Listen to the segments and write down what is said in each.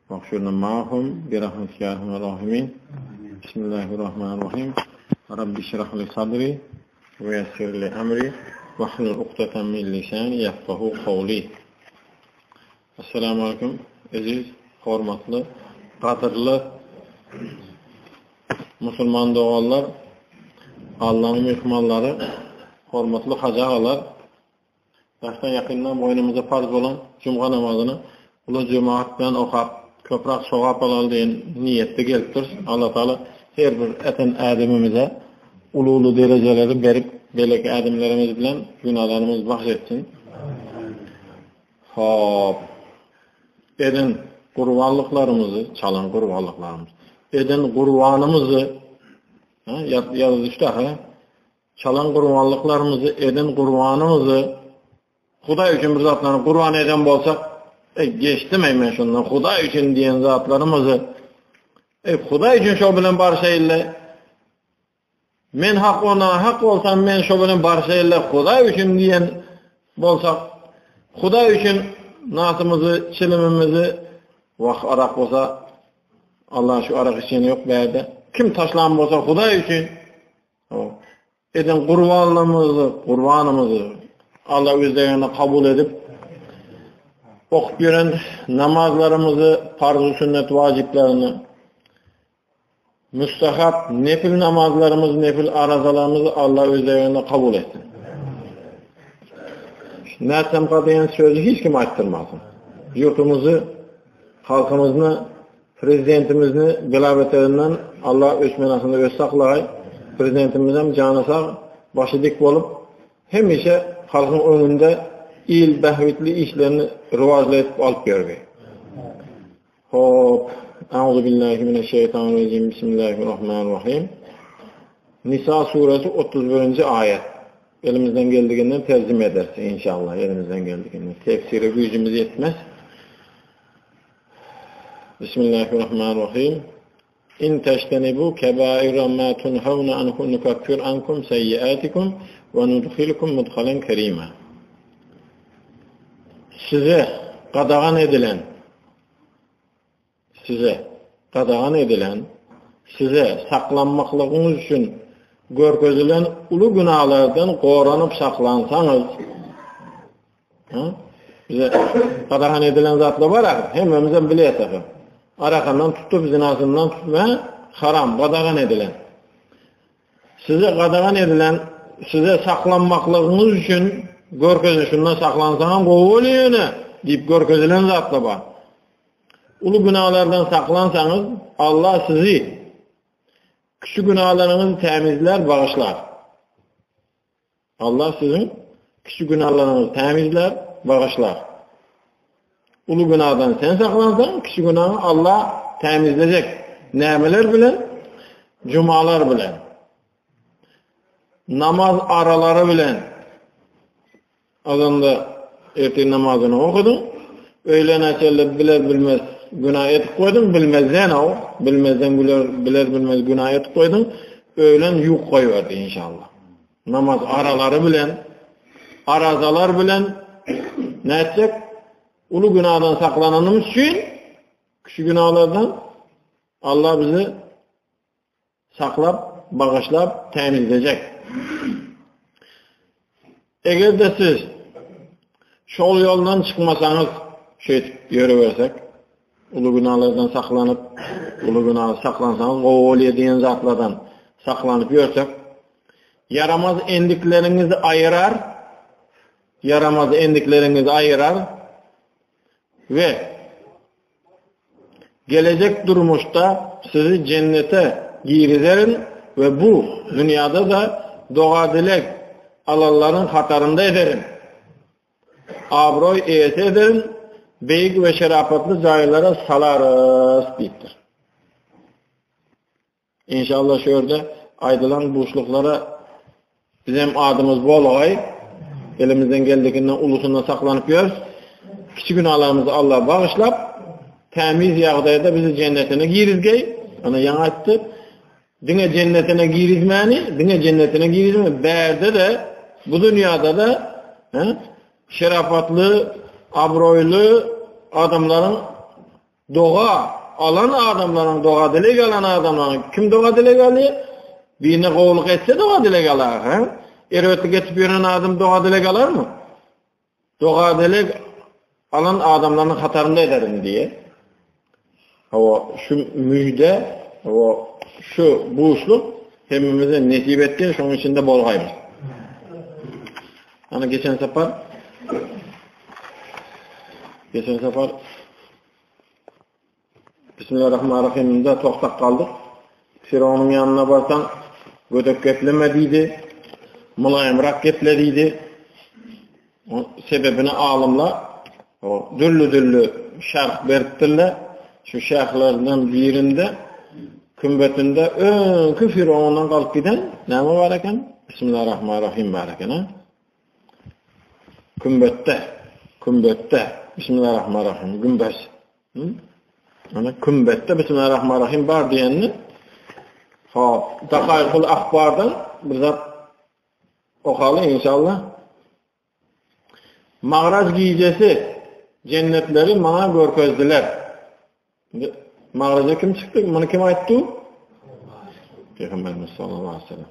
واغفرنا معهم برحمتك يا أرحم الراحمين. بسم الله الرحمن الرحيم. رب اشرح لي صدري ويسر لي أمري واحلل عقدة من لساني يفقهوا قولي. Assalamu alaikum. Aziz, hurmatli, qadrli musulmon doğanlar, Allah'ın mehmanları, hurmatli hacı ağalar, baştan yakından boynumuza farz olan Cuma namazını ulu cemaat bilen okap, köprak sogap alalım deyen niyette gelipdir. Allah Teala her bir eten ademimize ulu dereceleri berip, belki ademlerimiz bilen günahlarımız bahşetsin. Hop. Eden kurbanlıklarımızı, çalan kurbanlıklarımız, eden kurbanımızı, yazdı işte, çalan kurbanlıklarımızı, eden kurbanımızı, Huday için bir zatlarını kurban eden bolsak, geçtim ben şundan, Huday için diyen zatlarımızı, Huday için şu bilen barşayla, men hak ona hak olsam, men şu bilen barşayla, Huday için diyen bolsak, Huday için nasımızı, çilimimizi vaq arak olsa Allah şu arak için yok berde. Kim taşlan olsa Huday için eden kurbanımızı Allah üzerine kabul edip okup gören namazlarımızı, farz-ı sünnet vaciplerini, müstahap nefil namazlarımızı, nefil arazalarımızı Allah üzerine kabul etsin. Nərsəm qadayan sözü hiç kim açtırmasın. Yurtumuzu, halkımızı, prezidentimizi bilabetlerinden Allah ösmenasında öz saklay, prezidentimizden canı sağ, başı dik olup, hemişe halkın önünde il, behvitli işlerini rivazlayıp alıp görgü. Hop. Euzubillahimineşşeytanirracim. Bismillahirrahmanirrahim. Nisa suresi 31. ayet. Elimizden geldiğinden tercüme ederse inşallah, elimizden geldiğinden. Tefsire gücümüz yetmez. Bismillahirrahmanirrahim. İn teştenibu kebaira ma tunhavna anhu nukaffir ankum seyyiatikum ve nudkhilukum mudkhalan kerima. Size qadağan edilen, size saklanmaklığınız için görközülen ulu günahlardan qoranıp saklansanız, bize qadağan edilen zatla var, hemimizden biliyesek. Arakandan tutup, zinasından tutup, haram, qadağan edilen. Size qadağan edilen, size saklanmaklığınız için görközün şundan saklansanız, qoğuluyunu deyip görközülen zatla var. Ulu günahlardan saklansanız, Allah sizi küçük günahlarınızı temizler, bağışlar. Allah sizin küçük günahlarınızı temizler, bağışlar. Ulu günahdan sen saklansan, küçük günahı Allah temizleyecek. Nemeler bilen, cumalar bilen, namaz araları bilen, azında ertesi namazını okudun, öğlen açarlar biler bilmez, günah etip koydun, bilmezden biler bilmez günah etip koydun, öğlen yuk koyuverdi inşallah. Namaz araları bilen, arazalar bilen, ne edecek? Ulu günahdan saklananımız için, küçük günahlardan Allah bizi saklap, bağışlap, temizleyecek. Eğer de siz şol yoldan çıkmasanız, yürüversek, ulu günahlardan saklanıp, ulu günah saklansanız, qoğul ediyen zatlardan saklanıp yörsek, yaramaz endiklerinizi ayırar ve gelecek durmuşta sizi cennete girizlerin ve bu dünyada da doğadilek alalların hatarında ederim. Abroy eyesi ederim, beyik ve şerafatlı caylara salarız deyiptir. İnşallah şöyle aydılan boşluklara bizim adımız bol oy, elimizden geldiğinden ulusundan saklanıp yiyoruz. Küçük günahlarımızı Allah bağışlap, temiz yağdayda bizi cennetine girizgey. Ana yana etti. Dine cennetine girizmeni, berde de, bu dünyada da şerafatlı, abroylu adamların doğa alan adamların, doğa dile gelen adamların kim doğa dile geliyor? Birine kovuluk etse doğa dile gelir. Erötü geçip yönen adam doğa dile gelir mi? Doğa dile alan adamların hatarında ederim diye. Şu müjde, şu buğuşluk hemimize nesip etken, şunun içinde bol hayır. Hani geçen sefer Bismillahirrahmanirrahim'de toxtak kaldık. Firavun'un yanına barsan gödök geplemediydi. Mulayimrak geplediydi. Sebebini alımla düllü şarh beriptirler. Şu şarhlardan birinde kümbetinde önkü Firavun'dan kalıp giden ne var eken? Bismillahirrahmanirrahim var eken. Kümbette Bismillahirrahmanirrahim gümbes. Ana kümbette Bismillahirrahmanirrahim bar diyenni Dakaykul Ahbar'dan bizzat okalı inşallah. Mağraz giyicesi cennetleri bana görkezdiler. Mağraza kim çıktı? Bunu kim ayttı? Peygamberimiz sallallahu aleyhi ve sellem.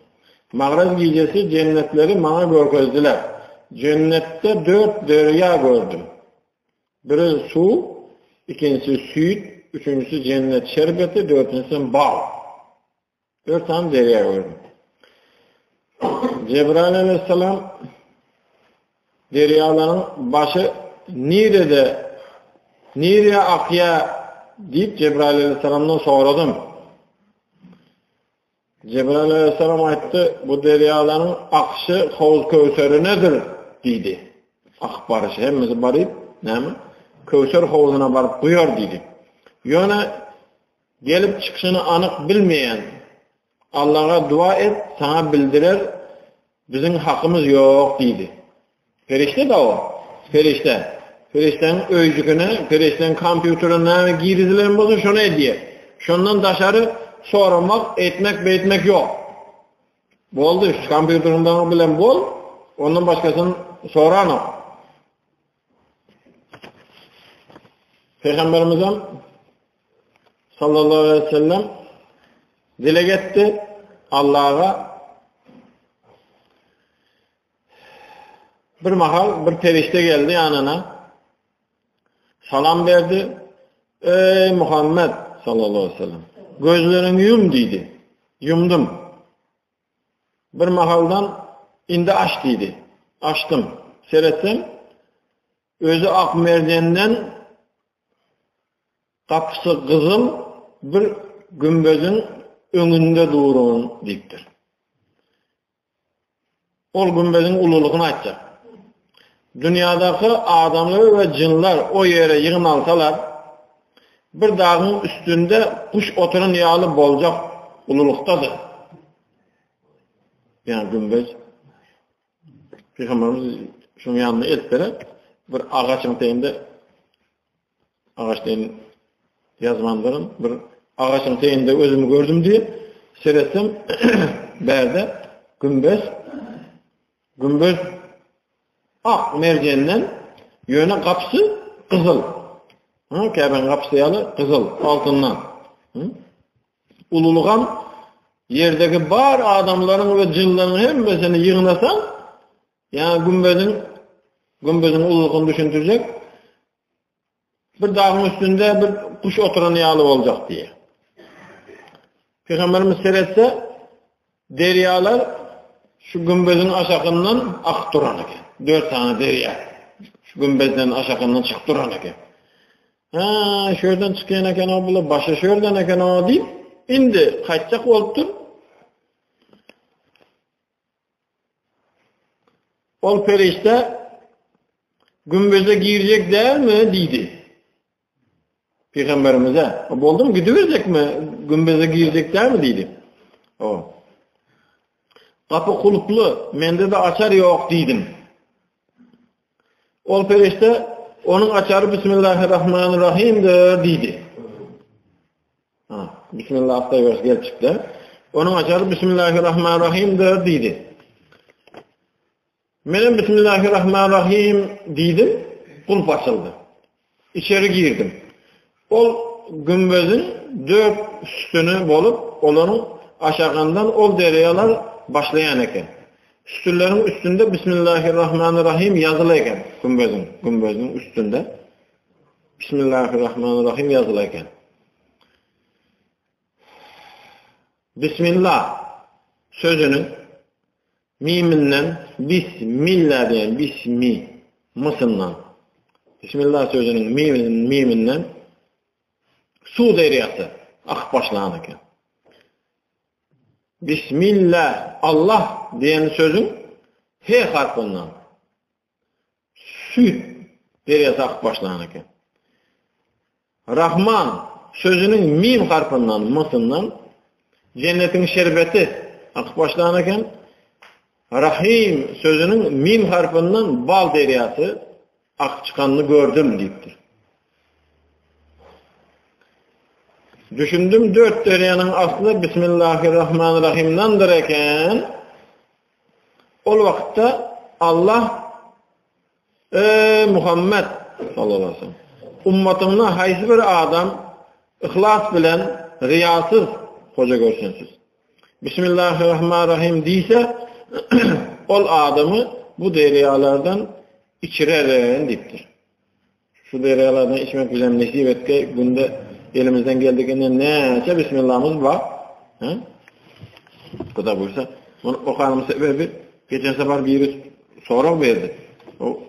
Mağraz giyicesi cennetleri bana görkezdiler. Cennette 4 derya gördüm. Biri su, ikincisi süt, üçüncüsü cennet şerbeti, dördüncüsü bal. 4 tane derya gördüm. Cebrail aleyhisselam deryaların başı nereye akya deyip Cebrail aleyhisselamdan soradım. Cebrail aleyhisselam ayttı, bu deryaların akışı Havuz Kevser'i nedir? Dedi. Akbarışı hemmesi barıp, Kevser havuzuna barıp buyur dedi. Yöne gelip çıkışını anık bilmeyen Allah'a dua et, sana bildirer, bizim hakkımız yok dedi. Ferişte de o. Feriştenin öyküne, feriştenin kompüterine girizilerin bozun şunu ediyor. Şundan dışarı soramak, etmek yok. Boldu, şu kompüterinden bilen bol, ondan başkasını soran o. Peygamberimizden sallallahu aleyhi ve sellem dile getti Allah'a. Bir mahal bir perişte geldi yanına. Salam verdi. Ey Muhammed sallallahu aleyhi ve sellem. Gözlerini yum dedi. Yumdum. Bir mahaldan indi aç dedi. Açtım. Seyretsem özü ak merdenden kapısı kızıl bir gümbözün önünde durun diptir. Ol gümbözün ululuğunu açacak. Dünyadaki adamlar ve cinler o yere yığınalsalar, bir dağın üstünde kuş oturun yağlı bolcak ululuktadır. Yani gümböz. Peygamberimiz şunun yanına ettiler. Bir ağaçın teyinde, ağaç deyin yazmanların, bir ağaçın teyinde özümü gördüm diye seyretsem berde gümböz ak mercenden yöne kapısı kızıl. Kabe'nin kapısı yalı kızıl altından. Ululuğan yerdeki bar adamların ve cinlerin hepsini yığınasan yani gümbözün ululuğunu düşündürecek bir dağın üstünde bir kuş oturan yağlı olacak diye. Peygamberimiz seyretse deryalar şu gümbözün aşağından ak duran eken. 4 tane derya. Şu gümbözden aşağından çık duran eken. Şuradan çıkayan eken o bula, başı şuradan eken o deyip indi. Kaçacak oluptur. Ol perişte gümböze girecek değil mi? Dedi. Peygamberimize. Oldu mu? Gidiverecek mi? Gümböze girecek değil mi? Dedi. O. Kapı kuluplu. Mende de açar yok dedim. Ol perişte onun açarı Bismillahirrahmanirrahim'dir dedi. Bismillah da gel çıktı. Onun açarı Bismillahirrahmanirrahim'dir dedi. Benim Bismillahirrahmanirrahim dedim. Kulp açıldı. İçeri girdim. Ol gümbözün 4 üstünü bolup, olanın aşağından ol dereyalar başlayan eken. Üstünlerin üstünde Bismillahirrahmanirrahim yazılı eken. Gümbözün üstünde Bismillahirrahmanirrahim yazılı eken. Bismillah sözünün miminden Bismillah diyen Bismi mısından Bismillah sözünün miminden su deriyası akıp başlayan eken. Bismillah Allah diyen sözün H harfinden süt deriyası akıp başlayan eken. Rahman sözünün mim harfinden mısından cennetin şerbeti akıp başlayan eken. Rahim sözünün mim harfinden bal deriyası akıp çıkanını gördüm deyiptir. Düşündüm 4 deriyanın aslı Bismillahirrahmanirrahim'dandır eken. O vakitte Allah Muhammed sallallahu aleyhi ve sellem ummatımına haysi bir adam ihlas bilen riyasız hoca görsünüz. Bismillahirrahmanirrahim deyse ol adamı bu deriyalardan içireren deyiptir. Şu deriyalardan içmek bize nasip etke günde elimizden geldiğinde neyse Bismillah'ımız var. Bu da buysa. O kanımın sebebi geçen sefer bir soru verdi. O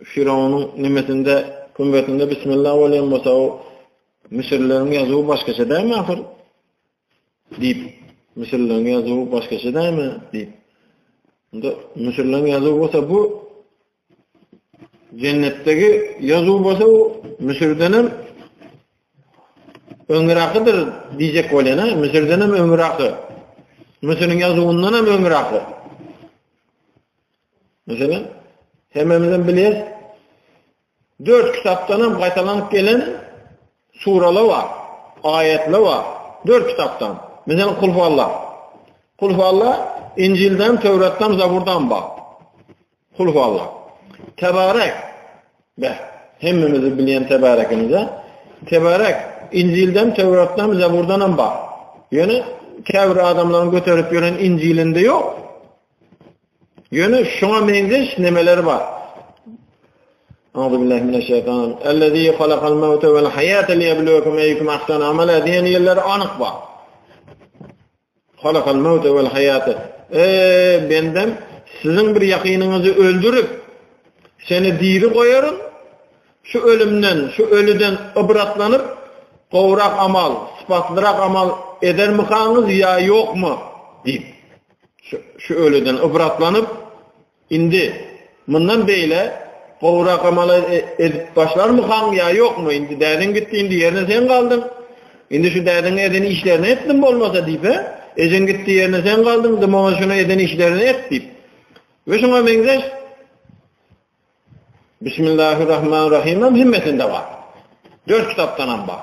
Firavun'un nimetinde, kümbetinde Bismillah olayım olsa o Mısırlıların yazığı başkaça değil mi ahir? Deyip. Mısırlıların yazığı başkaça değil mi? Deyip. Mısırlıların yazığı olsa bu cennetteki yazığı olsa o Mısır'danın öngürakıdır diyecek olena. Mısır'danın öngürakı. Mısır'ın yazığından hem öngürakı. Mesela hemimizden biliyoruz 4 kitaptan hem kaytalanıp gelen suralı var, ayetli var. 4 kitaptan. Mesela Kulhuallah İncil'den, Tevrat'tan, Zabur'dan bak. Kulhuallah. Tebarek. Hemimizi bilen tebarekinize. Tebarek. İncil'den, Tevrat'tan, Zabur'dan bak. Yani kavir adamların götürüp gören İncil'inde yok. Yani şuna benzeş nemeleri var. Euzubillahimineşşeytanirracim. Ellezî halakal mevte vel hayâte liyebluvekum eyyukum ahsenu amela diyen yerleri anık var. Halakal mevte vel hayâte. Benden sizin bir yakınınızı öldürüp seni diri koyarım. Şu ölümden, şu ölüden ibratlanıp kovrak amal, sıfatlırak amal eder mi kanınız ya yok mu? Deyip. Şu ölüden ibratlanıp indi. Bundan beyle kovrak amal edip başlar mı kan ya yok mu? İndi derdin gitti, indi yerine sen kaldın. İndi şu derdin edeni işlerini ettin mi olmasa deyip Ecin gitti yerine sen kaldın. Dıma şuna edeni işlerini et deyip. Ve şuna benzeş Bismillahirrahmanirrahim'in himmetinde var. 4 kitaptan bak.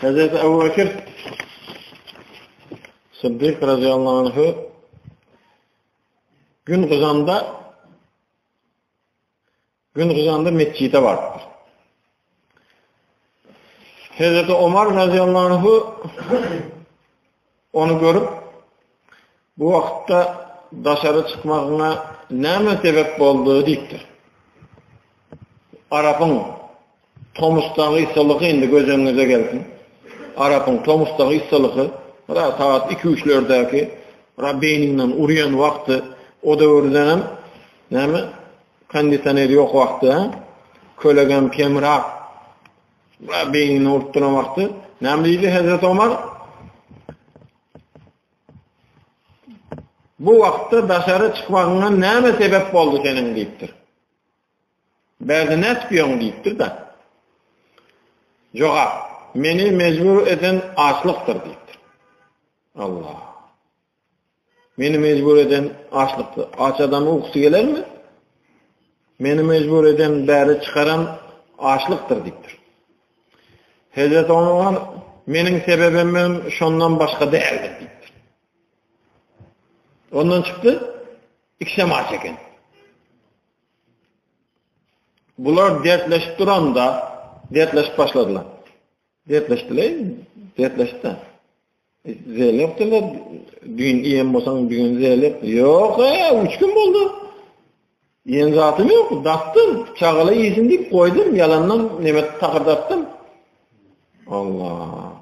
Hazreti Ebu Bekir Sıddık radıyallahu anh'ı gün kızanda mescide vardır. Hazreti Ömer radıyallahu anh'ı onu görüp bu vakitte dışarı çıkmasına ne sebep olduğu deyiptir. Arap'ın Tomus'taki issalığı indi gözünüze gelsin. Arap'ın Tomus'taki issalığı saat 2-3'lerdeki beyninden uruyan vakti o da öğrenem kondisiyoneri yok vakti kölegen kemrak beynini urtturan vakti nemliydi Hazreti Ömer bu vakitte dışarı çıkmasına ne sebep oldu senin deyiptir. Berdi ne etmiyorsun deyiptir da cevap beni mecbur eden açlıktır deyiptir. Allah. Beni mecbur eden açlıktır. Aç adamı uykusu gelir mi? Beni mecbur eden beri çıkaran açlıktır deyiptir. Hazreti Ömer benim sebebim şondan başka değildir deyiptir. Ondan çıktı, ikisi maç eken. Bular dertleşip duranda, dertleşip başladılar. Dertleştiler, dertleştiler. Zeylep dediler, dün iyem olsan bugün zeylep. Yok, 3 gün oldu. Yen zatım yok, dattım, çağıla iyisin deyip koydum, yalandan nemet takırdattım. Allah.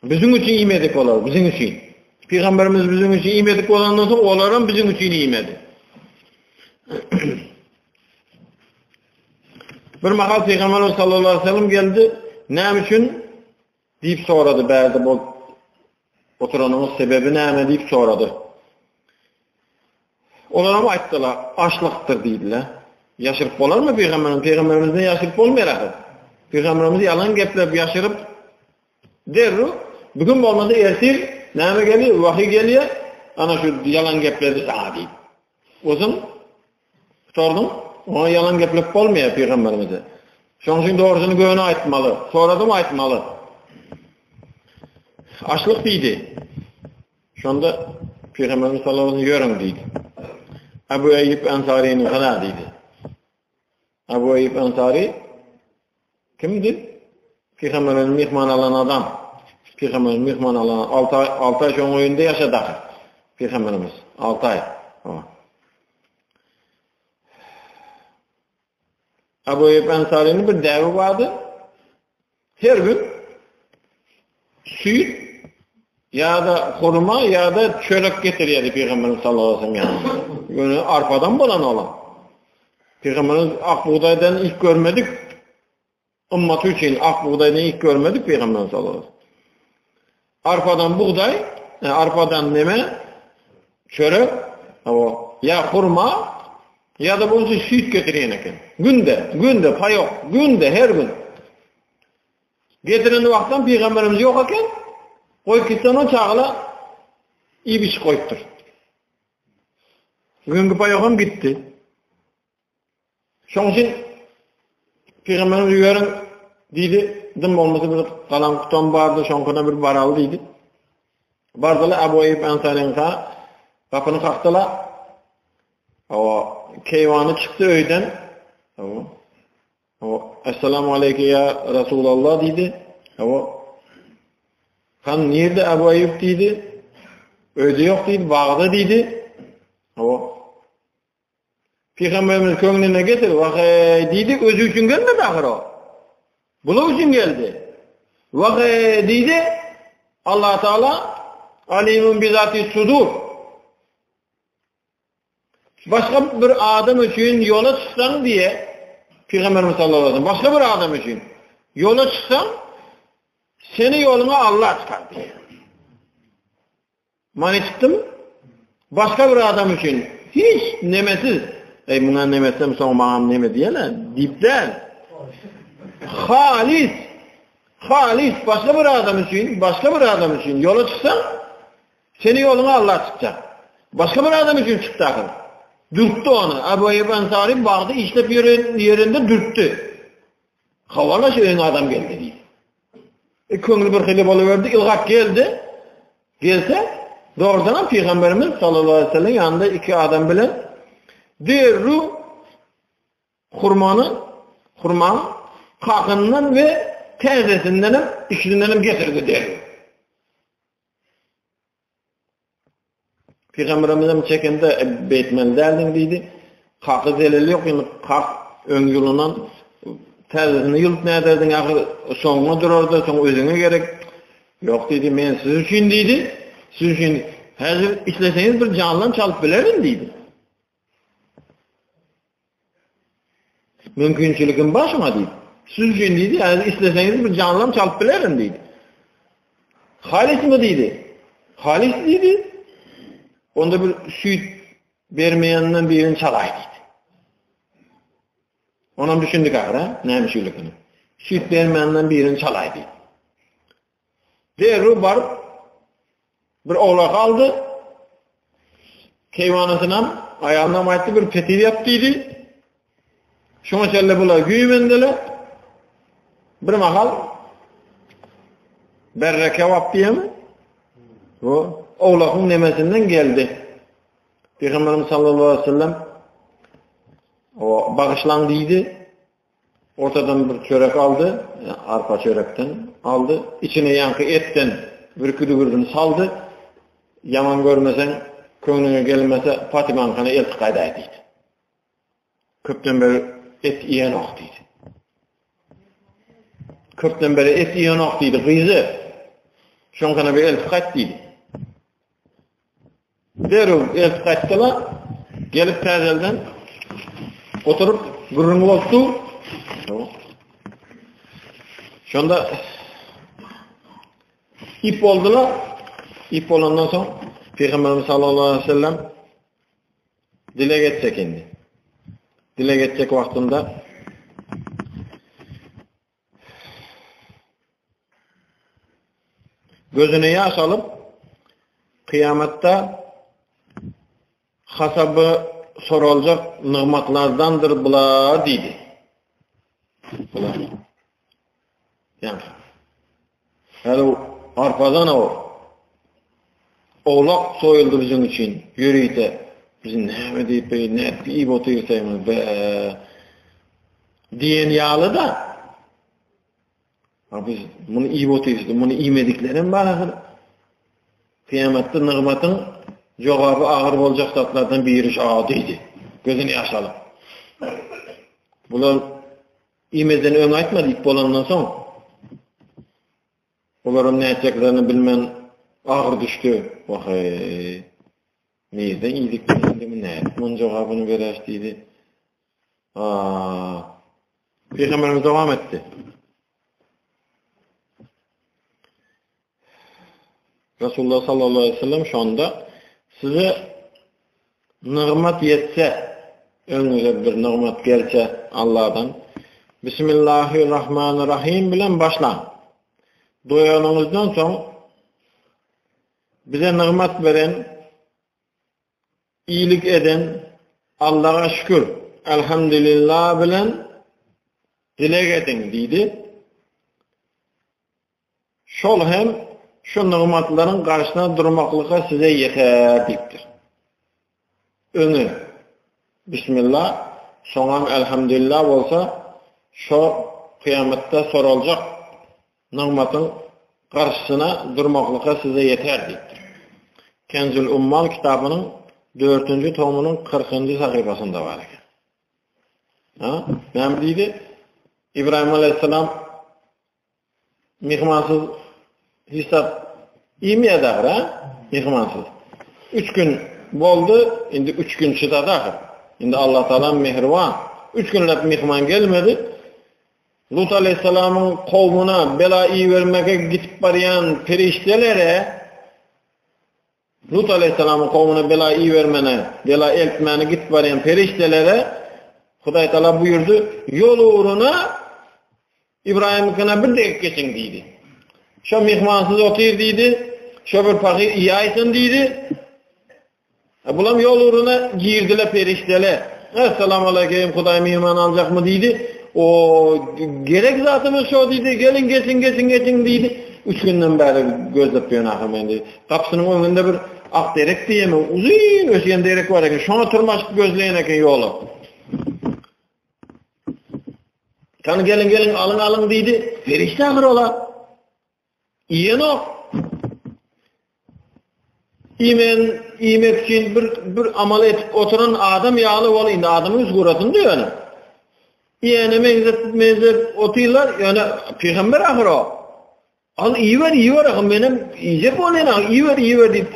Bizim için iyimedik olar, bizim için. Peygamberimiz bizim için iyimedik olandan sonra olarım bizim için iyimedi. Bir mahal Peygamber sallallahu aleyhi ve sellem geldi. Ne için? Deyip soradı. Berde bu oturanımız sebebi ne deyip soradı. Onlara mı ayttılar? Açlıktır deydiler. Yaşırıp olar mı Peygamberimiz? Peygamberimizden yaşırıp olmayarak. Peygamberimiz yalan geplep yaşırıp derru. Bugün olmadı ertir. Neyme geliyor? Vahiy geliyor. Ana şu yalan gepleri sana deyip. O zaman sordum. Ona yalan geplep olmuyor Peygamberimize. Şunun için doğrusunu göğüne aytmalı. Sonra da mı aytmalı? Açlık deydi. Şunda Peygamberimiz sallallahu aleyhi ve sellem görün deydi. Ebu Eyyub Ensari'nin kana deydi. Ebu Eyyub Ensari kimdi? Peygamberin mihman alan adam. Peygamberin mihman alan 6 ay şunun oyunda yaşadı. Peygamberimiz 6 ay. Ebu Eyyub Ensari'nin bir devi vardı. Her gün süt ya da hurma ya da çörek getiriyordu Peygamberimiz sallallahu aleyhi ve sellem. Yani arpadan bulan olan. Peygamberimiz ak buğdaydan ilk görmedik. Ümmeti için ak buğdaydan ilk görmedik Peygamberimiz sallallahu aleyhi ve sellem. Arpadan buğday, yani arpadan neme, çörek, ya hurma ya da bu süt getiriyen eken. Günde, payok, günde, her gün. Getiren vaktan Peygamberimiz yok eken, koy gitsen o çağla iyi bir şey koyuptur. Günkü payokum gitti. Şunun için Peygamberimiz görün deydi, dım olması bir kalan kutan vardı, şonkuna bir baralı deydi. Bardılar Ebu Eyyub Ensari'nin kapını kalktılar. O keyvanı çıktı öyden. Esselamu aleyke ya Resulallah dedi. Kan nerede Ebu Eyyub dedi. Öyde yok dedi, bağda dedi. Peygamberimiz köngüne getir. Dedi, özü için gelmedi ahir o. Bulu için geldi. Dedi, Allah Teala alimun bizati sudur. Başka bir adam için yola çıksan diye Peygamberimiz sallallahu aleyhi ve sellem başka bir adam için yola çıksan seni yoluna Allah çıkar diye. Mani çıktım başka bir adam için hiç nemesiz buna nemetsem son bana neme diyeler dipten halis başka bir adam için yola çıksan seni yoluna Allah çıkacak. Başka bir adam için çıktı akıl. Dürttü onu. Ebu Eyyub Ensari bağda işlep yerinde dürttü. Havala şeyin adam geldi diye. Köngül bir hilip oluverdi. İlgak geldi. Gelse doğrudan Peygamberimiz sallallahu aleyhi ve sellem yanında 2 adam bile derru hurma kakından ve teyzesinden ikisinden getirdi derru. Peygamberimizden çekende Beytmen derdin deydi. Kakı zeleli yok. Yani kak ön yolundan terzini yılıp ne derdin? Sonuna durardı. Sonra özüne gerek. Yok dedi. Ben siz için deydi. Siz için hazır işleseniz bir canlan çalıp bilerim deydi. Mümkünçülükün başıma deydi. Siz için deydi. Hazır işleseniz bir canlan çalıp bilerim deydi. Halis mi deydi? Halis deydi. Onda bir süt vermeyenden birini çalay deydi. Ona düşündük ağır neymiş ülükünü. Süt vermeyenden birini çalay deydi. Derru var bir oğlak aldı. Keyvanısından ayağından maytlı bir petil yaptıydı. Şuna çelle bula güyümendiler. Bir mahal berre kevap diye mi? O oğlakın nemesinden geldi. Peygamberimiz sallallahu aleyhi ve sellem o bağışlan deydi. Ortadan bir çörek aldı. Yani arpa çörekten aldı. İçine yankı etten bir küdügürdün saldı. Yaman görmesen, köynüne gelmese Fatimankana el tıkayday deydi. Köpten beri et yiyen ok deydi. Köpten beri et yiyen ok deydi. Gıyzı. Şonkana bir el tıkayt deydi. Deru el tıkayttılar. Gelip terzelden oturup gırrını oldu. Şonda ip oldular. İp olandan sonra Peygamberimiz sallallahu aleyhi ve sellem dile geçecek indi. Dile geçecek vaktinde gözüne yaş alıp kıyamette hasabı sorulacak nimetlerdendir bular dedi. Bular. Yani hele arpadan oğlak soyuldu bizim için. Yürüyte. Bizim ne deyip ne iyi oturuyoruz be diyen yağlı da. Biz bunu iyi oturuyoruz. Bunu iymediklerim var. Kıyamette nimetin cevabı ağır olacak zatlardan bir iş adıydı. Gözünü yaşalı. Bunlar iymeden ön aytmadı ip olandan sonra. Onların ne edeceklerini bilmen ağır düştü. Vay. Neyden iyilik dedi mi ne? Bunun cevabını vereştiydi. Peygamberimiz devam etti. Resulullah sallallahu aleyhi ve sellem şu anda size nimet yetse, önünüze bir nimet gelse Allah'dan Bismillahirrahmanirrahim bilen başlayın. Duyanınızdan sonra bize nimet veren, iyilik eden Allah'a şükür, elhamdülillah bilen dilek edin deydi. Şol hem şu nimetlerin karşısına durmaklığa size yeter deyiptir. Önü Bismillah, sonra elhamdülillah olsa şu kıyamette sorulacak nimetin karşısına durmaklığa size yeter deyiptir. Kenzül Ummal kitabının 4. tomunun 40. sayfasında var. Ne deydi? İbrahim Aleyhisselam mihmansız hesap iyi mi eder mihmansız? 3 gün oldu, şimdi 3 gün çıdadı. Şimdi Allah Teala mehriban. 3 günlük mihman gelmedi. Lut Aleyhisselam'ın kavmuna belayı vermeye gidip barayan periştelere Lut Aleyhisselam'ın kavmuna belayı vermene, bela eltmene gidip barayan periştelere Huday Teala buyurdu, yol uğruna İbrahim'kine bir dakika geçin deydi. Şu mihmansız otur deydi, şu bir fakir iyi aysın deydi. Bulam yol uğruna girdiler perişteler. Esselamu aleyküm, Huday mihman alacak mı deydi. O gerek zatımız şu deydi, gelin geçin deydi. 3 günden beri gözlep bir nakım endi. Kapısının önünde bir ak derek diyeme, uzun ösüyen derek var ekin. Şuna tırmaşıp gözleyen ekin yolu. Kan gelin alın deydi. Ferişte ahır ola. İyen o. İymek için bir amal etip oturan adam yağlı ol. İndi adamın üst kuratın diyor yani. İyene menzet otuyorlar. Yani peygamber ahır o. Al iyi ver. Benim iyice bolena iyi ver deyip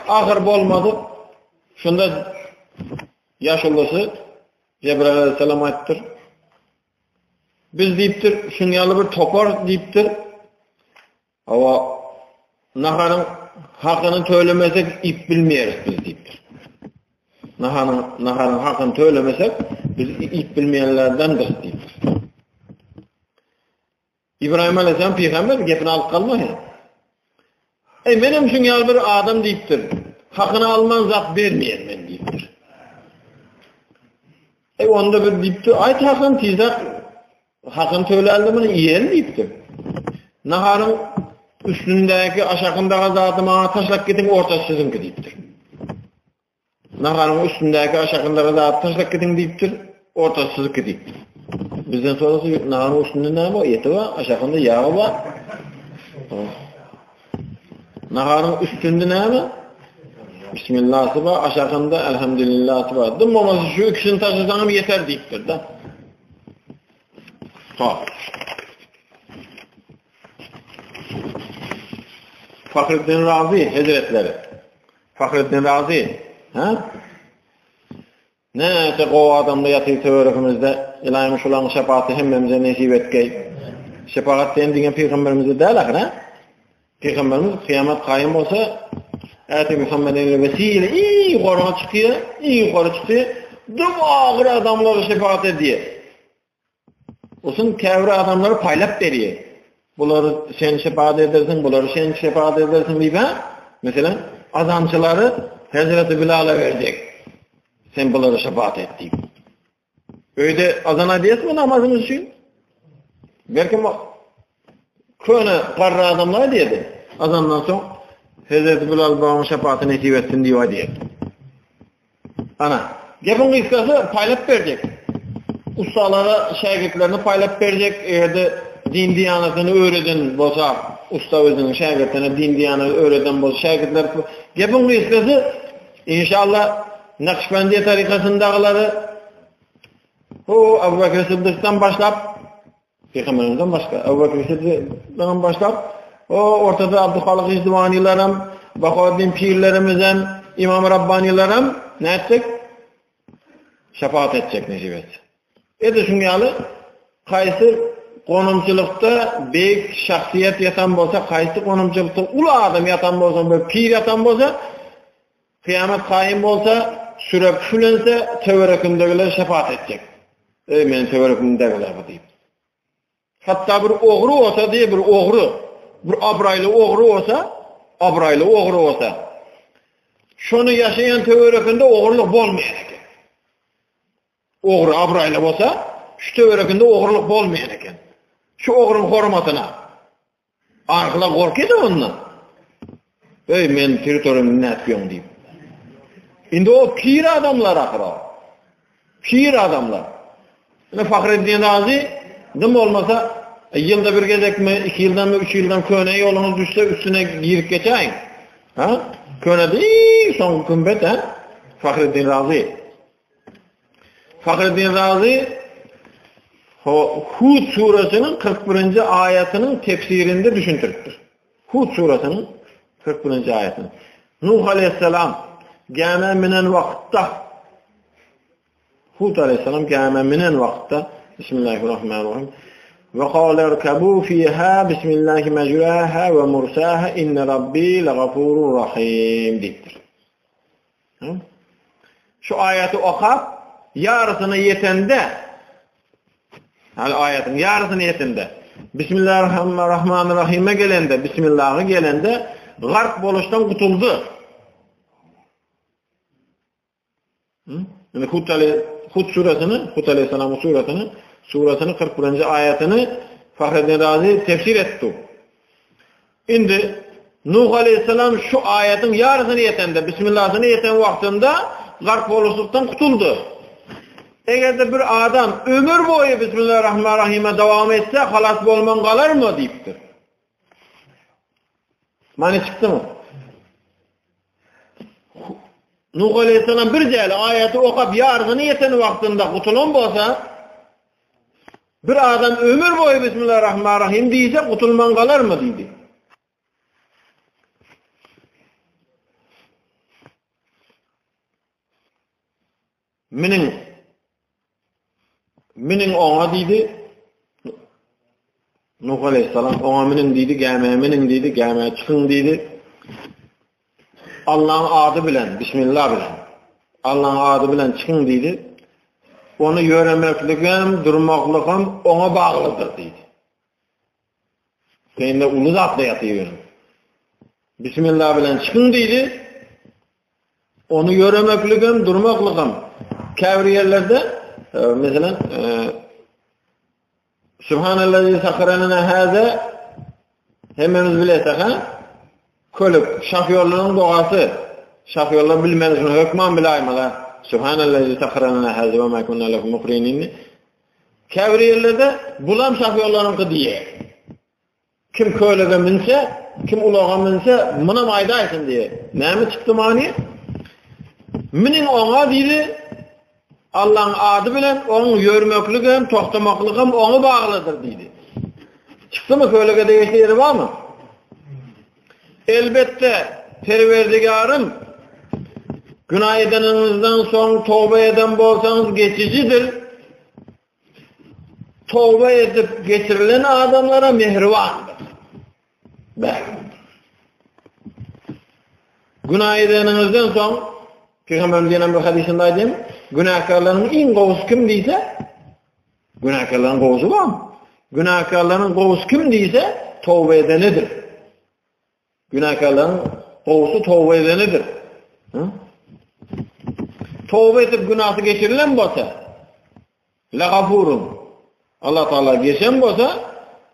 ahır bolmadı. Şunda yaşlısı Cebrail Aleyhisselam ayttir. Biz deyiptir, şunyalı bir topar deyiptir. Ama nahanın hakkını söylemesek ip bilmeyeriz biz deyiptir. Nahanın hakkını söylemesek biz ip bilmeyenlerdendir deyiptir. İbrahim Aleyhisselam peygamber gepini alıp kalmayın. Benim şunyalı bir adam deyiptir. Hakkını alman zat vermeyen ben deyiptir. Onda bir deyiptir. Ayet hakkını tizak hakkını söylerdi bunu yiyen deyiptir. Naharın üstündeki aşağındaki zatı bana taşlap gidin, ortası sizinki deyiptir. Naharın üstündeki aşağındaki zatı taşlap gidin deyiptir, ortası sizinki deyiptir. Bizden sonrası naharın üstünde ne var? Eti var, aşağında yağı var. Naharın üstünde ne var? Bismillah'ı var, aşağında elhamdülillah'ı var. Dımmaması şu ikisini taşısanım yeter deyiptir da. Fahreddin Razi Hazretleri. Fahreddin Razi. Ne o adamda yatıyı teorikimizde İlahi şulan şefaati hemmemize nesip etkey. Şefaat dendiğin peygamberimizde değil ahire. Peygamberimiz kıyamet kayım olsa Ati Muhammed'in vesile iyi yukarı çıkıyor, iyi yukarı çıkıyor. Ağır adamları şefaat ediyor. Olsun kevre adamları paylap veriyor. Bunları sen şefaat edersin, bunları sen şefaat edersin diye. Mesela azamçıları Hazreti Bilal'e verecek. Sen bunları şefaat et diye. Öyle azana diyorsun mu namazımız için? Belki köne karra adamlar diyedi. Azandan sonra Hazreti Bilal babamın şefaati nesip etsin diyor diye. Ana, yapın kıskası paylap verecek. Ustalara şagirdlerini paylap verecek. Eğer de din diyanetini öğreden bolsa, usta özünün şagirdlerine din diyanetini öğreden bolsa şagirdler yapın kıskası inşallah Nakşibendiye tarikasındağıları o Ebu Bekir Sıddık'tan başlap Peygamberimizden başka Ebu Bekir Sıddık'tan başlap o ortada Abdülhalik İzdivanilerim, Bahaddin pirlerimizden, İmam Rabbanilerim ne edecek? Şefaat edecek necip etsin. Düşünmeyeli, kaysi konumçulukta büyük şahsiyet yatan bolsa, kaysi konumçulukta ulu adam yatan bolsa, böyle pir yatan bolsa, kıyamet kayım bolsa, sürep şülense, teverekimdekiler şefaat edecek. Men teverekimdekiler bu deyip. Hatta bir oğru olsa diye bir oğru, bir abraylı oğru olsa, şunu yaşayan teverekinde oğurluk olmayan. Oğru abraylı olsa, şu teverekinde oğurluk olmayan eken. Şu oğrun hormatına arkla korkuyor onunla. Men teritoryumu ne etkiyon deyip. Şimdi o pir adamlar akıra. Pir adamlar. Fahreddin Razi dım olmasa yılda bir gezek mi, 2 yıldan mı, 3 yıldan köne yolunuz düşse üstüne girip geçeyin. Köne de son kümbet Fahreddin Razi. Fahreddin Razi Hud suresinin 41. ayetinin tefsirinde düşüntürüktür. Hud suresinin 41. ayetini. Nuh aleyhisselam gâme minen vakitta Hud aleyhisselam gâme minen vakitta Bismillahirrahmanirrahim ve kâle erkebû fîhâ Bismillahi mecrâhâ ve mursâhâ inne Rabbi legafûrur rahîm deyiptir. Şu ayeti okap yarısını yetende ayetin yarısını yetende Bismillahirrahmanirrahim'e gelende Bismillah'ı gelende garp boluştan kutuldu. Yani Hud suresini, Hud aleyhisselam'ın suresini 41. ayetini Fahreddin Razi tefsir etti. Şimdi Nuh aleyhisselam şu ayetin yarısını yetende Bismillah'ını yeten vaktinde garp boluşluktan kutuldu. Eğer de bir adam ömür boyu Bismillahirrahmanirrahim'e devam etse halas bolman kalır mı deyiptir. Mani çıktı mı? Nuh aleyhisselam bir cəhəli ayeti okap yarısını yeten vaktinde kutulan bolsa bir adam ömür boyu Bismillahirrahmanirrahim deyse kutulman kalır mı deydi. Minin ona deydi Nuh aleyhisselam ona minin deydi, gäme çıkın deydi. Allah'ın adı bilen, Bismillah bilen. Allah'ın adı bilen çıkın deydi. Onu yöremekligim, durmakligim ona bağlıdır deydi. Keyinde ulu zatla yatıyor. Bismillah bilen çıkın deydi. Onu yöremekligim, durmakligim. Kevri yerlerde mesela Subhanellezi sakharanana hâze Hemmeniz bilesek ha? Kölük, şafyorların doğası. Şafyorlar bilmeniz mi? Hükman bile aymala. Subhanallahi sakranana hazi ve ma kunna lehu muqrinin. Käbir yerlerde bulam şafyorlarınki diye. Kim köylüge minse, kim ulağa minse, mına mayda aytın diye. Näme çıktı mani? Minin oňa diýdi, Allah'ın adı bilen onun yörmekligem, toxtamakligem onu bağlıdır diýdi. Çıktı mı köylüge değişti yeri var mı? Elbette Perverdigarım günah edeninizden sonra tövbe eden bolsanız geçicidir. Tövbe edip geçirilen adamlara mehribandır. Günah edeninizden sonra Peygamberin diyen bir hadisinde aydım, günahkarların en govusu kim deyse, günahkarların govusu var mı? Günahkarların govusu kim deyse, tövbe edenidir. Günahkarların govusu tövbe edenidir. Tövbe edip günahı geçirilen bolsa, la gafurun. Allah Teala geçen bolsa,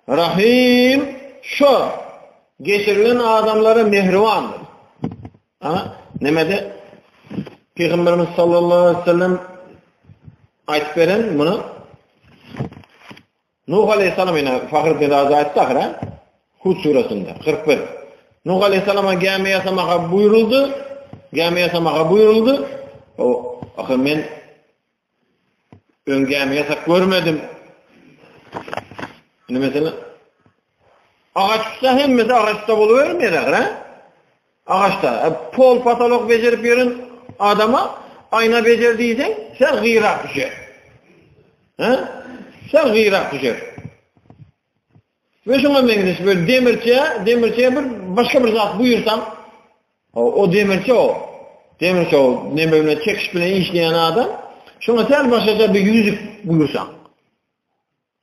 rahim, şu geçirilen adamlara mehribandır. Ama nemede? Peygamberimiz sallallahu aleyhi ve sellem ayet veren bunu Nuh aleyhisselam yine Fahrettin Razi ayette ahira Hud suresinde 41. Nuh aleyhisselama gemi yasamağa buyuruldu. O ahir men ön gemi yasak görmedim. Ne mesela ağaçta hemmesi ağaçta buluvermeyir ahira. Ağaçta pol patolog becerip yerin adama ayna becerdiysen sen gıyrak düşer. Sen gıyrak düşer. Ve şuna menginiz böyle demirçiye bir başka bir zat buyursan o demirçi o ne böyle çekiş bile işleyen adam şuna sen başka bir yüzük buyursan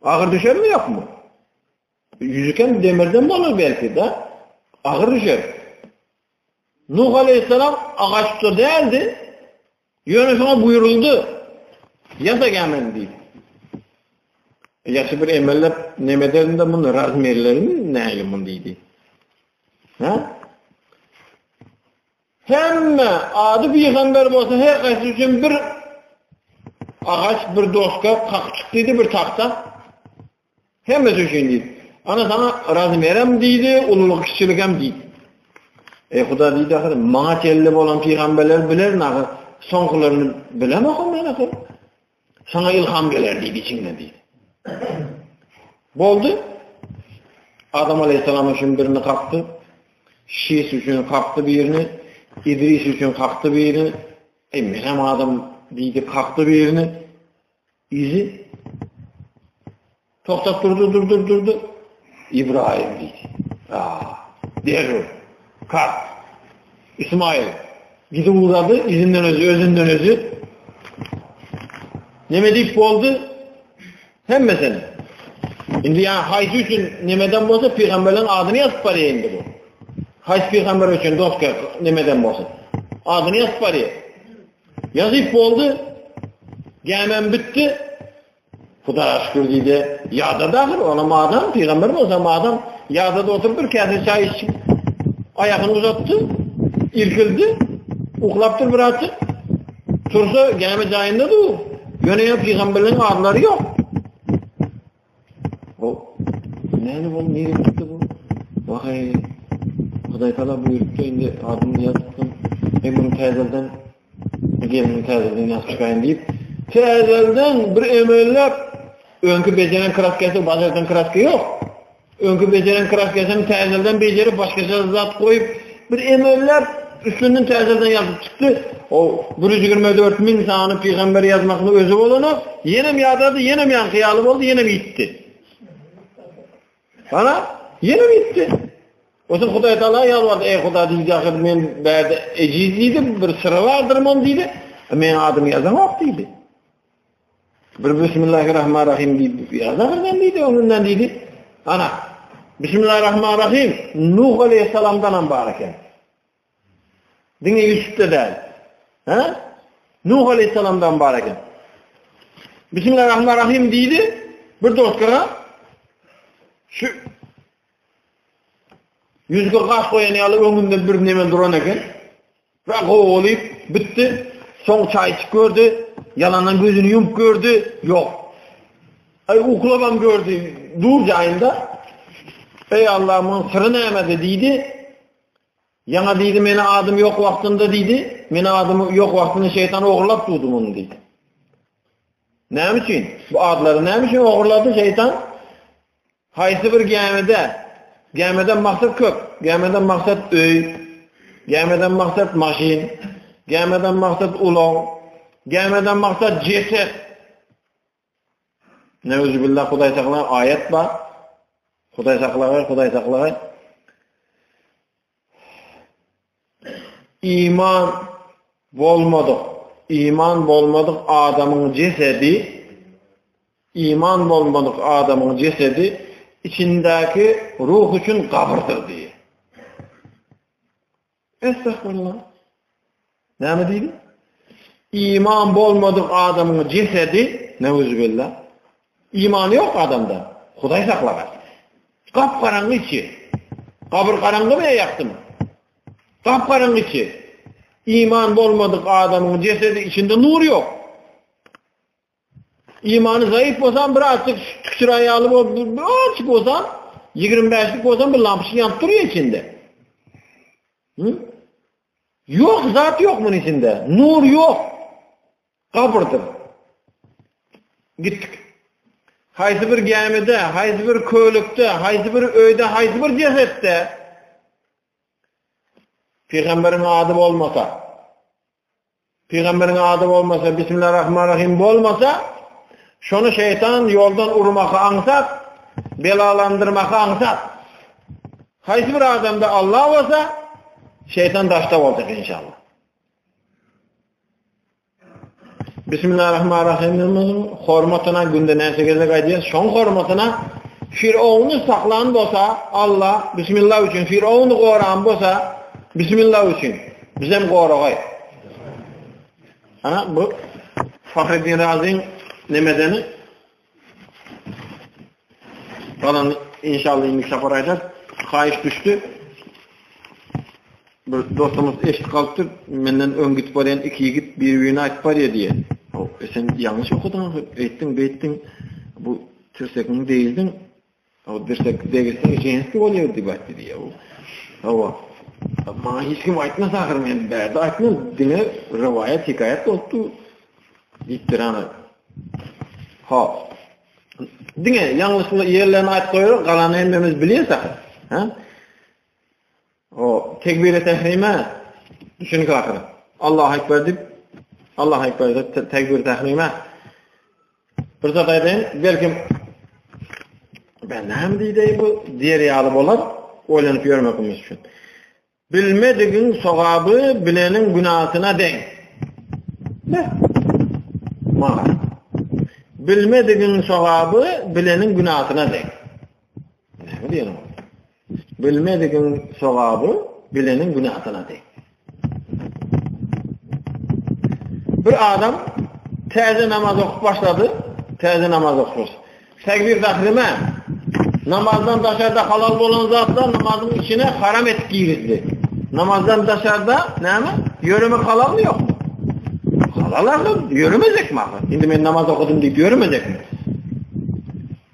ağır düşer mi yok mu? Yüzüken demirden olur belki de ağır düşer. Nuh aleyhisselam ağaçta değildi. Yönetime buyuruldu. Yasa gelmedi değil. Yaşı bir emeller nemelerinde bunu razmerlerini ne ilim deydi. Hemme adı peygamber olsa her kaysı için bir ağaç bir doska kalk çıktıydı bir tahta. Hemmesi için deydi. Ana sana razmerem deydi, ululuk kişiligem deydi. Xuda deydi axir, mağa kelli bolan peygamberler biler nağı, sonqlarını bilemeqim men axir. Sana ilham geler deydi içinde deydi. Boldu. Adam aleyhisselam üçün birini kalktı. Şiis üçün kalktı birini. İdris üçün kalktı birini. Menem adam deydi kalktı birini. İzi. Toxtab durdu. İbrahim deydi. Derhal. Kalk. İsmail. Gidip uzadı. Özünden özü. Neme deyip oldu? Hem mesele. Şimdi yani haysi için nemeden bolsa peygamberlerin adını yazıp paraya indi bu. Haysi peygamber için dostka nemeden bolsa. Adını yazıp paraya. Yazıp oldu. Gelmem bitti. Kudara şükür deydi. Yağda dağır. Ona adam peygamber olsa adam yağda da oturup kendisi çay içip ayağını uzattı, irkildi, uklaptır bıraktı. Tursa gelme cayında da o. Yöneyen peygamberlerin adları yok. O, neydi bu, nereye gitti bu? Vakay, Huday Teala buyurdu, indi adını yazdım. Bunun tezelden yazıp çıkayım deyip, tezelden bir emeller, önkü beceren kraskesi, bazıdan kraske yok. Önkü beceren kraskesini tezelden becerip başkasına zat koyup bir emeller üstünden tezelden yazıp çıktı. O 124.000 sanı peygamber yazmakını özü olana yenem yadadı, yenem yankıyalı oldu, yenem gitti. Bana yenem gitti. O zaman Huday Teala yalvardı. Huda deydi, axir men bärde eciz deydi, bir sıra vardır mı deydi. Men adımı yazamak deydi. Bir Bismillahirrahmanirrahim deydi. Yazardan deydi, onundan deydi. Ana, Bismillahirrahmanirrahim, Nuh aleyhisselamdan bareken. Dine Yusuf'ta değil. Nuh aleyhisselamdan bareken. Bismillahirrahmanirrahim deydi, bir dostlara, şu Yüzge gaş koyan ýaly öňünde bir neme duran eken. Ve gowalyp bitti. Soň çay içip gördü. Yalandan gözünü yumup gördü. Yok. Ay uklabam gördü. Dur jayında. Ey Allah'ımın sırrı näme dedi. Yana dedi meni adım yok wagtynda dedi. Meni adım yok wagtynda şeytan ogurlap durdum onu dedi. Näme üçin? Bu adlary näme üçin ogurlady şeytan? Haýsy bir gemeden maksat köp. Gemeden maksat öy. Gemeden maksat maşin. Gemeden maksat ulaq. Gemeden maksat ceset. Neuzubillah, Hudaý saklagay ayet var. Hudaý saklagay. İman bolmadyk adamyň cesedi içindäki ruh üçin gabyrdyr diýe. Estağfurullah. Näme diýdi? İman bolmadyk adamyň cesedi, neuzubillah. İmanı yok adamda. Hudaý saklagay. Gapgaraňgy içi. Gabir garaňgy mı ýakdymy? Gapgaraňgy içi. İman bolmadyk adamyň cesedi içinde nur yok. İmanı zayıf bolsan bir açık tüküraýaly bolup açık bolsan 25'lik bolsan bir lampyşy ýanyp durýar içinde. Yok, zat yok bunun içinde. Nur yok. Gabyrdyr. Gittik. Haýsy bir gemide, haýsy bir köylükde, haýsy bir öýde, haýsy bir cesetde Peygamberiň ady bolmasa, Bismillahirrahmanirrahim bolmasa, şonu şeytan yoldan urmaky aňsat, belalandyrmaky aňsat. Haýsy bir adamda Allah bolsa, şeytan daşta bolacak inşallah. Bismillahirrahmanirrahim. Hormatyna günde näse gezek aýdýar, şoň hormatyna Firavunny saklan bolsa, Allah bismillah üçin Firavunny goran bolsa, bismillah üçin bizem goragay. Ana bu Fahreddin Raziň nemedeni falan inşallah indi safar aýdar. Haýyş düştü. Bir dostumuz eşit kalıptır. Menden ön gitip baryan iki yigit birbirine ayıp var ya diye. Sen yanlış okudun, ettin. Bu tırsekini değildin. O dirsek değilsin, jenski oluyor dibattı diye. Ama hiç kim aytmaz ahir men berdi. Aytmaz dine rivayet, hikayet oldu. İttirana. Dine yanlışlıkla yerlerine ayıp koyuyor, kalanı hemmemiz biliyorsak. O tekbir-i tehrime düşünük ahire. Allahu Ekber deyip tekbir-i tehrime bir zat aydayın belki ben hem deydi bu diğer yağlı bolar oylanıp görmekimiz için. Bilmediğin sogabı bilenin günahına denk. Ne? Mağar. Bilmediğin sogabı bilenin günahına denk. Ne diyelim? Bilmediğin sogabı bilenin günahına denk. Bir adam təzə namaz okup başladı. Tekbir tahrime namazdan dışarıda halal olan zatlar namazın içine haram etip girizdi. Namazdan dışarıda yürümek halal mı yok mu? Halal akıl. Yürümeyecek mi akıl? Şimdi ben namaz okudum deyip yürümeyecek mi?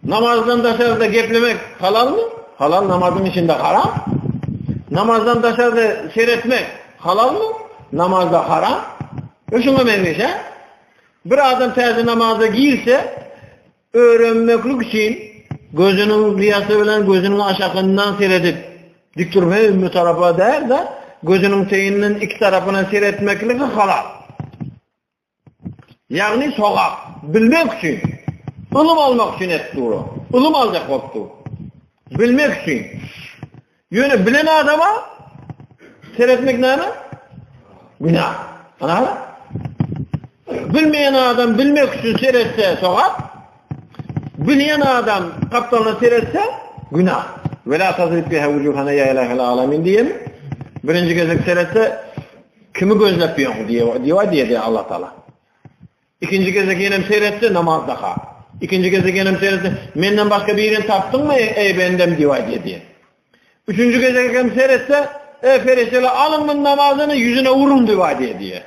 Namazdan dışarıda geplemek halal mı? Halal, namazın içinde haram. Namazdan dışarıda seyretmek halal mı? Namazda haram. Şuna mengeç ha? Bir adam təzə namaza girse öğrenmeklik için gözünün riyası bilen gözünün aşağından seyredip dik durmaya ümmü tarafa der de gözünün teyinin iki tarafına seyretmeklik halal. Yani sogak bilmek için, ılım almak için etti o. Ilım alacak vakti. Bilmek için. Yönü bilen adama seyretmek ne? Günah. Anladın? Bilmeyen adam bilmek için seyretse sogak, bilen adam kaptanla seyretse günah. Ve la tazrib biha vucuhana ya ilahel alamin diye mi? Birinci gezek seyretse kimi gözlep diye Allah Teala. İkinci gezek yenem seyretse namazda ha. İkinci gezek yenem seyretse menden başka birini taptın mı ey bendem diye. Üçüncü gece kim seyretse, ferişteler alın bu namazını yüzüne vurun dua diye.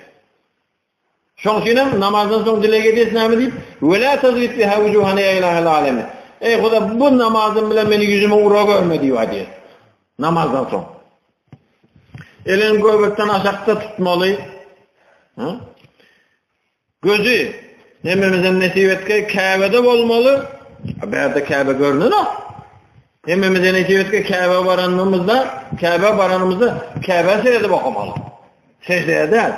Şoň üçin namazdan soň dile gediýäs näme diýip? "Ve la tazrit biha wujuhana ya ilahal alamin." Ey Huda bu namazım bilen meni yüzüme ura görme diýip diýer. Namazdan soň. Elin göbekten aşakta tutmaly. Gözü hemmemizin nesip etke Kâbe'de bolmaly. Berde Kâbe görünür. Hemmemizin nesip etke Kâbe baranymyzda, Kâbe seredip okumaly. Secdeye değil.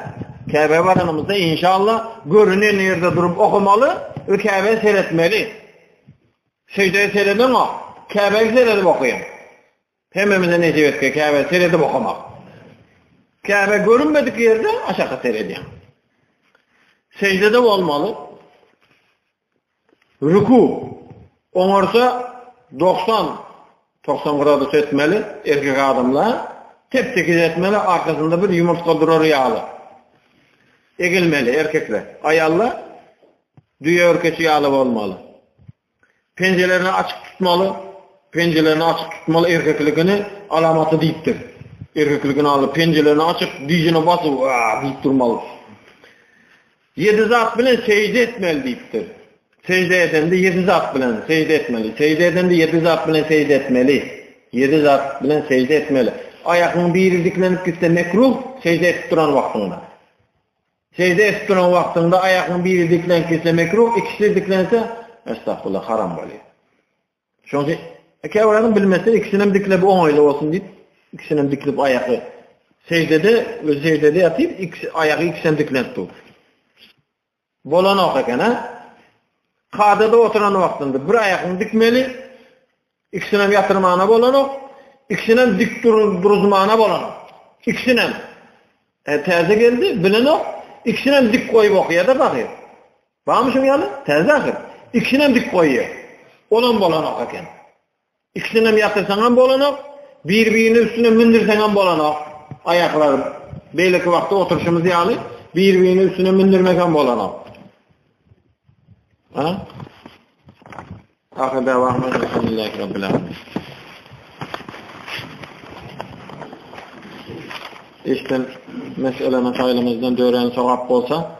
Kâbe baranımızda inşallah görünen yerde durup okumalı ve Kâbe seyretmeli. Secdeye seyredin o. Kâbe'yi seyredip okuyun. Hemmemize necip etke Kâbe seyredip okumak. Kâbe görünmedik yerde aşağı seyrediyor. Secdede olmalı. Ruku. Onursa 90 gradus etmeli erkek adamla. Tep-tekiz etmeli, arkasında bir yumurta durur yağlı. Egilmeli erkekler. Ayalla dünya örkeçi yağlı olmalı. Pencerelerini açık tutmalı. Erkekliğini alamatı deyiptir. Erkekliğini alıp pencerelerini açık, dizine basıp deyip durmalı. 7 zat bilen secde etmeli deyiptir. Secde eden de 7 zat bilen secde etmeli. Secde eden de 7 zat bilen secde etmeli. 7 zat bilen secde etmeli. Ayakın biri diklenip gitse mekruh, secde etip duran vaktinde. Secde etip duran vaktinde ayakın biri diklenip gitse mekruh, ikisi diklense estağfurullah haram oluyor. Çünkü Kâbe'nin bilmesi ikisinin diklep oğayla olsun deyip, ikisinin diklep ayakı secdede yatıp, ayakı ikisinin diklenip dur. Bolan okurken Kadada oturan vaktinde bir ayakını dikmeli, ikisinin yatırmağına bolan ok, İkisinden dik duruzmağına bolanok. İkisinden terze geldi, bilen ok. İkisinden dik koyup okuya da bakıyor. Bağmışım yani? Terze akır. İkisinden dik koyuyor. Olan bolanok eken. İkisinden yatırsan bolanok, birbirinin üstüne mindirsen bolanok. Ayakları belki vakti oturuşumuz yani, birbirinin üstüne mindirmeken bolanok. Ahir devamı elhamdülillahi rabbil alemin. İşte meselenin sayılımızdan dören sogap olsa,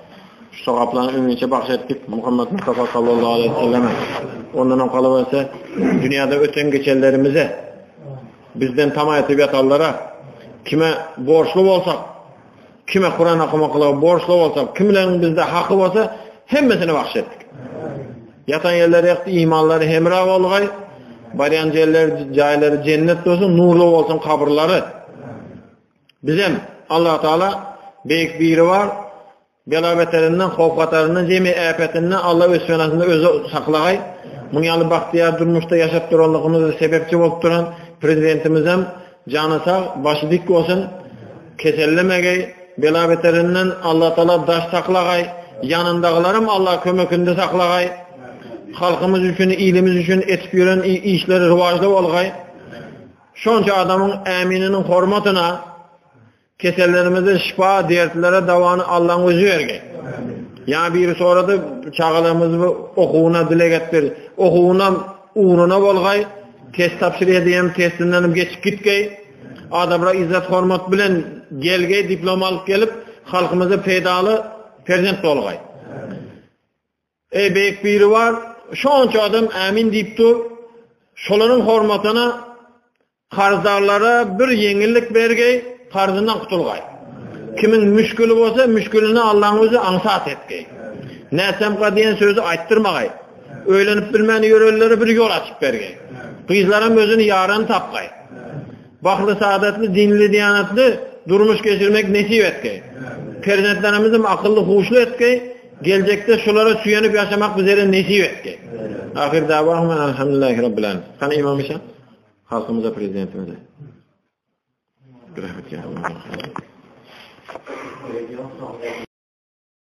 şu sogaplarını ümmiçe bahşettik Muhammed Mustafa sallallahu aleyhi ve selleme. Ondan kalıverse dünyada öten geçerlerimize, bizden tamayeti yatallara, kime borçlu olsak, kime Kur'an okumakla borçlu olsak, kimlerin bizde hakkı olsa, hemmesini bahşettik. Yatan yerleri yaktı, imanları hemrah olgay, barayan cayları cennet olsun, nurlu olsun kabırları. Bizim Allah Teala büyük biri var. Belabetlerinden, kovkatarından, cemi afetinden Allah öz fenasında özü saklagay. Munyalı bahtiyar durmuşta yaşap durallığımızda sebepçi olup duran prezidentimizem canı sağ, başı dik olsun, kesellemegey. Belabetlerinden Allah Teala daş saklagay. Yanındağılarım Allah kömökünde saklagay. Halkımız üçün, ilimiz üçün etip yürüyen işleri rivajlı olgay. Şonca adamın emininin hormatına kesellerimize şifa, dertlere davanı Allah'ın özü vergey. Yani biri sonra da çağalığımızı okuğuna dilek ettir. Okuğuna uğruna bolgay. Test tapşırıya diyem testinden geçip gitgey. Adamlara izzet hormat bilen gelgey, diplomalık gelip halkımıza peydalı prezent olgay. Büyük biri var. Şonca adam emin deyip dur. Şoların hormatına karzdarlara bir yengillik bergey. Karzından kutulgay. Kimin müşkülü olsa müşkülünü Allah'ın özü ansat etgey. Nesemka diyen sözü ayttırmagay. Öğlenip bilmeni yörelleri bir yol açıp bergey. Kızların özünü yarın tapgay. Baklı, saadetli, dinli, diyanetli durmuş geçirmek nesip etgey. Prezidentlerimizin akıllı, huşlu etgey. Gelecekte şulara süyenip yaşamak üzere nesip etgey. Ahir davahım elhamdülillahi rabbil alemin. Kana imam işe? Halkımıza, prezidentimize. Rahmet ya Allah.